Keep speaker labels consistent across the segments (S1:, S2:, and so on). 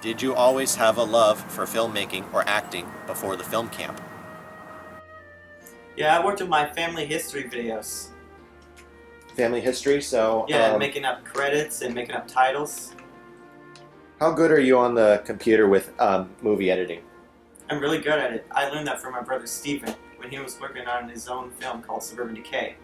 S1: Did you always have a love for filmmaking or acting before the film camp?
S2: Yeah, I worked with my family history videos.
S1: Family history, so
S2: Yeah, making up credits and making up titles.
S1: how good are you on the computer with movie editing?
S2: I'm really good at it. I learned that from my brother Steven when he was working on his own film called Suburban Decay.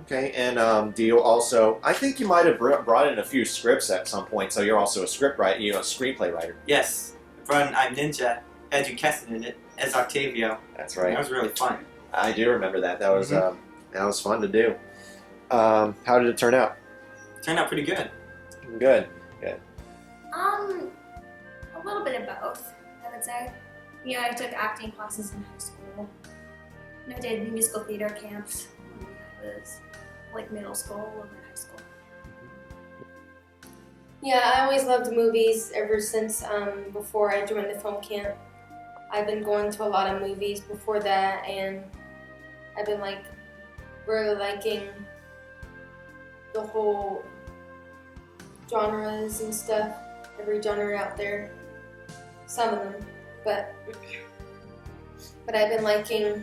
S1: Okay, and do you also? I think you might have brought in a few scripts at some point, so you're also a script writer, a screenplay writer.
S2: Yes, I'm Ninja, had you Keston in it as Octavio.
S1: That's right.
S2: That was really fun.
S1: I do remember that. That was fun to do. How did it turn out?
S2: Turned out pretty good.
S1: Good.
S3: A little bit of both, I would say. Yeah, I took acting classes in high school. And I did musical theater camps when I was like middle school or high school.
S4: Yeah, I always loved movies ever since before I joined the film camp. I've been going to a lot of movies before that, and I've been really liking the whole genres and stuff, every genre out there, some of them, but I've been liking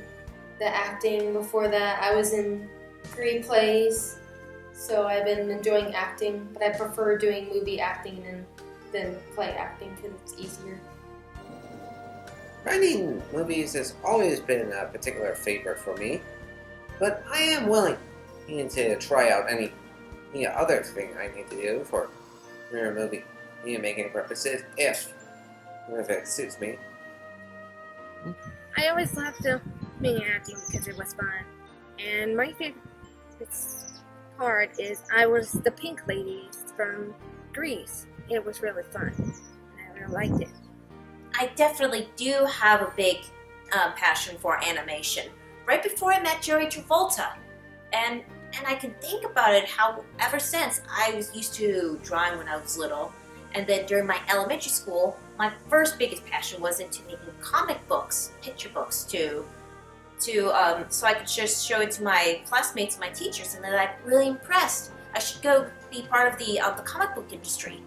S4: the acting before that. I was in 3 plays, so I've been enjoying acting, but I prefer doing movie acting than play acting because it's easier.
S5: Writing movies has always been a particular favorite for me, but I am willing to try out any other thing I need to do for a movie making purposes if it suits me.
S6: I always loved filming and acting because it was fun. And my favorite part is I was the pink lady from Greece. It was really fun, and I really liked it.
S7: I definitely do have a big passion for animation. Right before I met Joey Travolta, and I can think about it how ever since I was used to drawing when I was little, and then during my elementary school, my first biggest passion was into making comic books, picture books so I could just show it to my classmates and my teachers, and they're like really impressed. I should go be part of the comic book industry.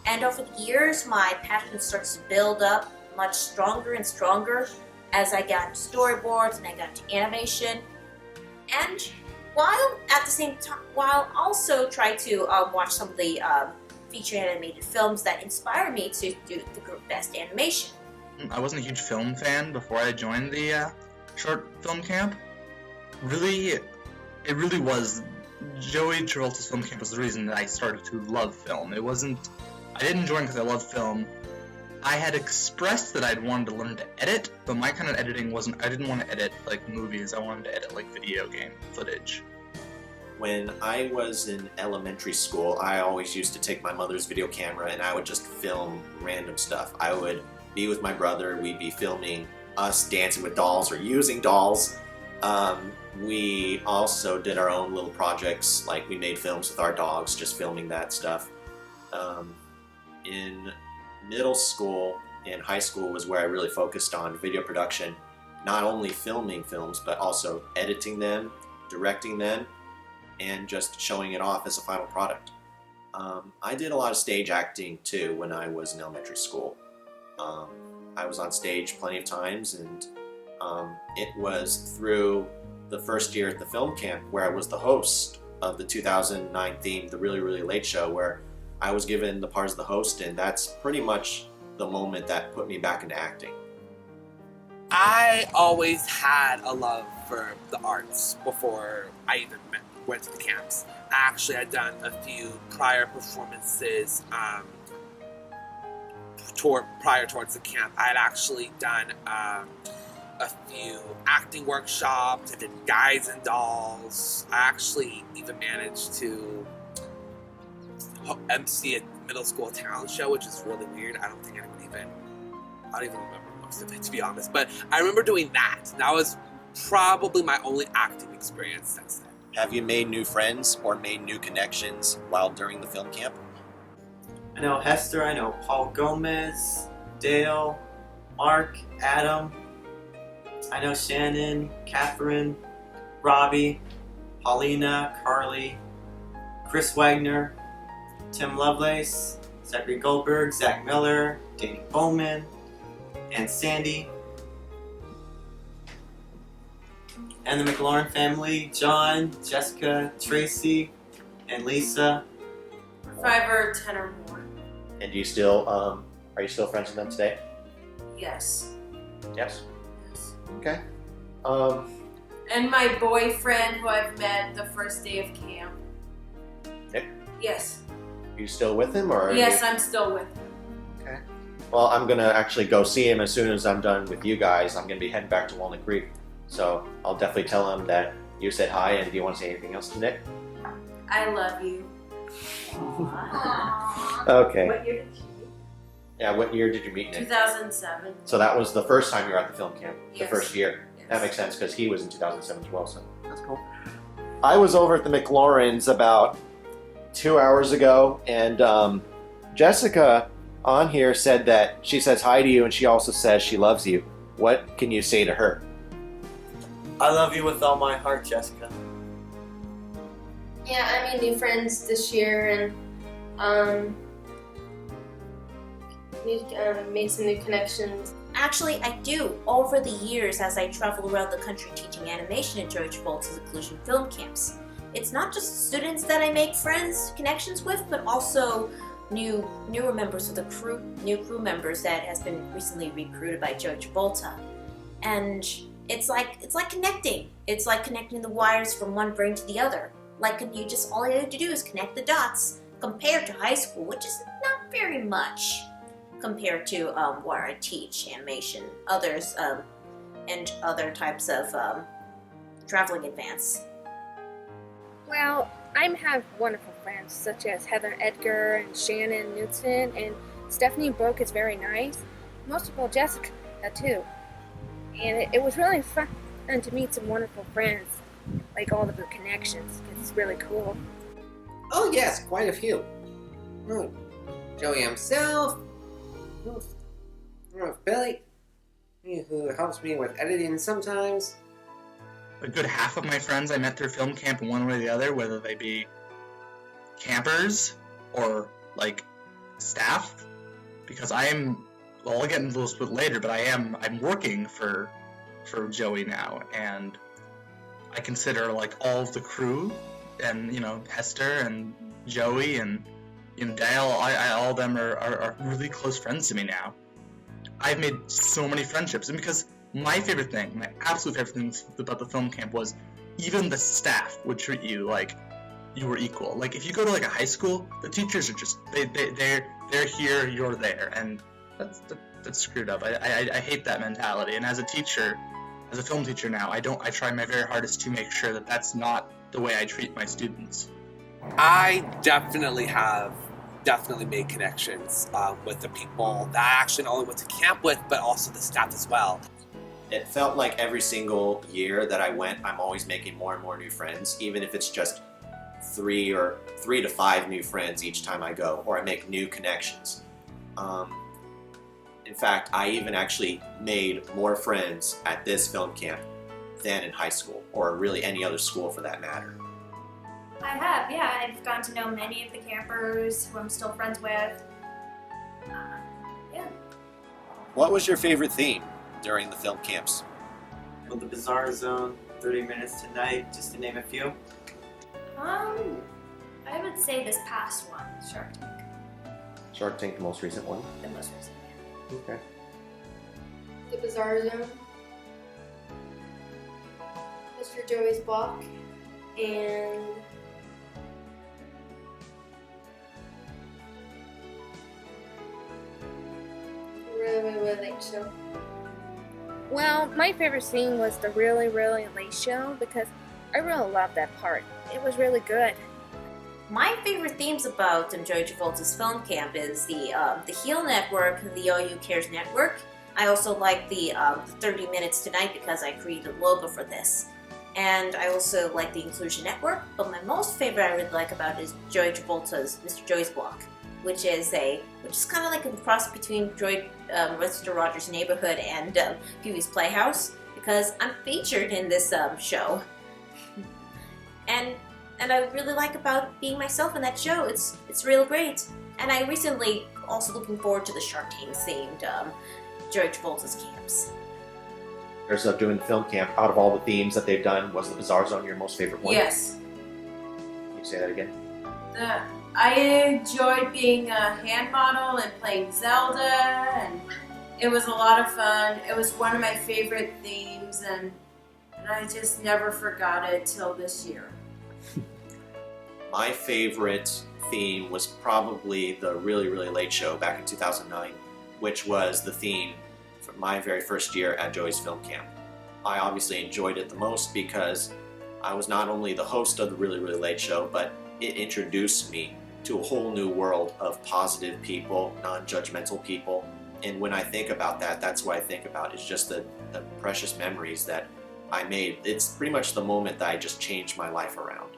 S7: And over the years, my passion starts to build up much stronger and stronger as I got into storyboards and I got into animation. And while at the same time, while also try to watch some of the feature animated films that inspire me to do the group best animation.
S8: I wasn't a huge film fan before I joined the short film camp. It really was Joey Travolta's film camp was the reason that I started to love film. I didn't join because I love film. I had expressed that I'd wanted to learn to edit, but my kind of editing wasn't, I didn't want to edit like movies, I wanted to edit like video game footage.
S1: When I was in elementary school, I always used to take my mother's video camera and I would just film random stuff. I would be with my brother, we'd be filming us dancing with dolls or using dolls. We also did our own little projects, like we made films with our dogs, just filming that stuff. In middle school and high school was where I really focused on video production, not only filming films, but also editing them, directing them, and just showing it off as a final product. I did a lot of stage acting too when I was in elementary school. I was on stage plenty of times, and it was through the first year at the film camp where I was the host of the 2009 themed The Really Really Late Show, where I was given the part as the host, and that's pretty much the moment that put me back into acting.
S9: I always had a love for the arts before I even went to the camps. Actually, I'd done a few prior performances prior towards the camp. I had actually done a few acting workshops. I did Guys and Dolls. I actually even managed to MC a middle school talent show, which is really weird. I don't even remember most of it, to be honest. But I remember doing that. That was probably my only acting experience since then.
S1: Have you made new friends or made new connections while during the film camp?
S2: I know Hester, I know Paul Gomez, Dale, Mark, Adam. I know Shannon, Catherine, Robbie, Paulina, Carly, Chris Wagner, Tim Lovelace, Zachary Goldberg, Zach Miller, Danny Bowman, and Sandy. And the McLaurin family, John, Jessica, Tracy, and Lisa.
S10: 5 or 10 or more.
S1: And do you still are you still friends with them today?
S10: Yes.
S1: Yes.
S10: Yes.
S1: Okay.
S10: And my boyfriend, who I've met the first day of camp.
S1: Nick?
S10: Yes.
S1: Are you still with him, or?
S10: Yes, I'm still with him.
S1: Okay. Well, I'm gonna actually go see him as soon as I'm done with you guys. I'm gonna be heading back to Walnut Creek, so I'll definitely tell him that you said hi. And do you want to say anything else to Nick?
S10: I love you.
S1: Okay.
S10: What year did you meet?
S1: Yeah. What year did you meet Nick?
S10: 2007.
S1: So that was the first time you were at the film camp. The
S10: Yes.
S1: first year.
S10: Yes.
S1: That makes sense because he was in 2007 as well. So that's cool. I was over at the McLaurins about 2 hours ago, and Jessica on here said that she says hi to you, and she also says she loves you. What can you say to her?
S2: I love you with all my heart, Jessica.
S4: Yeah, I made new friends this year and made some new connections.
S7: Actually, I do. Over the years, as I travel around the country teaching animation at Joey Travolta's Inclusion Film Camps, it's not just students that I make connections with, but also newer members of the crew, new crew members that has been recently recruited by Joey Travolta. And it's like connecting. It's like connecting the wires from one brain to the other. Like all you have to do is connect the dots compared to high school, which is not very much compared to where I teach animation, others, and other types of traveling advance.
S6: Well, I have wonderful friends such as Heather Edgar and Shannon Newton, and Stephanie Broke is very nice. Most of all, Jessica too. And it was really fun to meet some wonderful friends, like all of the connections. It's really cool.
S5: Oh yes, quite a few. Joey himself, Billy, who helps me with editing sometimes.
S8: A good half of my friends I met through film camp in one way or the other, whether they be campers or like staff, because well, I'll get into this a bit later, but I'm working for Joey now, and I consider like all of the crew, and Hester and Joey and Dale, all of them are really close friends to me now. I've made so many friendships, and because my absolute favorite thing about the film camp was even the staff would treat you like you were equal. Like if you go to like a high school, the teachers are just they're here, you're there, and that's screwed up. I hate that mentality. And as a teacher, as a film teacher now, I try my very hardest to make sure that that's not the way I treat my students.
S9: I definitely made connections with the people that I actually not only went to camp with, but also the staff as well.
S1: It felt like every single year that I went, I'm always making more and more new friends, even if it's just 3 to 5 new friends each time I go, or I make new connections. In fact, I even actually made more friends at this film camp than in high school, or really any other school for that matter.
S3: I have, yeah. I've gotten to know many of the campers who I'm still friends with. Yeah.
S1: What was your favorite theme during the film camps?
S2: Well, the Bizarre Zone, 30 Minutes Tonight, just to name a few.
S3: I would say this past one, Shark Tank.
S1: Shark Tank, the most recent one?
S3: The most recent, yeah.
S1: Okay.
S4: The Bizarre Zone, Mr. Joey's Block, and really late show.
S6: Well, my favorite scene was the really late show because I really loved that part. It was really good.
S7: My favorite themes about Joey Travolta's film camp is the HEAL Network, the OU Cares Network. I also like the 30 Minutes Tonight because I created a logo for this. And I also like the Inclusion Network, but my most favorite I really like about is Joey Travolta's Mr. Joey's Block, which is kind of like a cross between Mr. Rogers' Neighborhood and Pee-wee's Playhouse, because I'm featured in this show. And I really like about being myself in that show. It's real great. And I recently also looking forward to the Shark Tank themed Joey Travolta's camps.
S1: There's doing the film camp. Out of all the themes that they've done, was the Bizarre Zone your most favorite one?
S10: Yes.
S1: Can you say that again?
S10: I enjoyed being a hand model and playing Zelda, and it was a lot of fun. It was one of my favorite themes, and I just never forgot it till this year.
S1: My favorite theme was probably the Really, Really Late Show back in 2009, which was the theme for my very first year at Joey's Film Camp. I obviously enjoyed it the most because I was not only the host of the Really, Really Late Show, but it introduced me to a whole new world of positive people, non-judgmental people. And when I think about that, that's what I think about. It's just the precious memories that I made. It's pretty much the moment that I just changed my life around.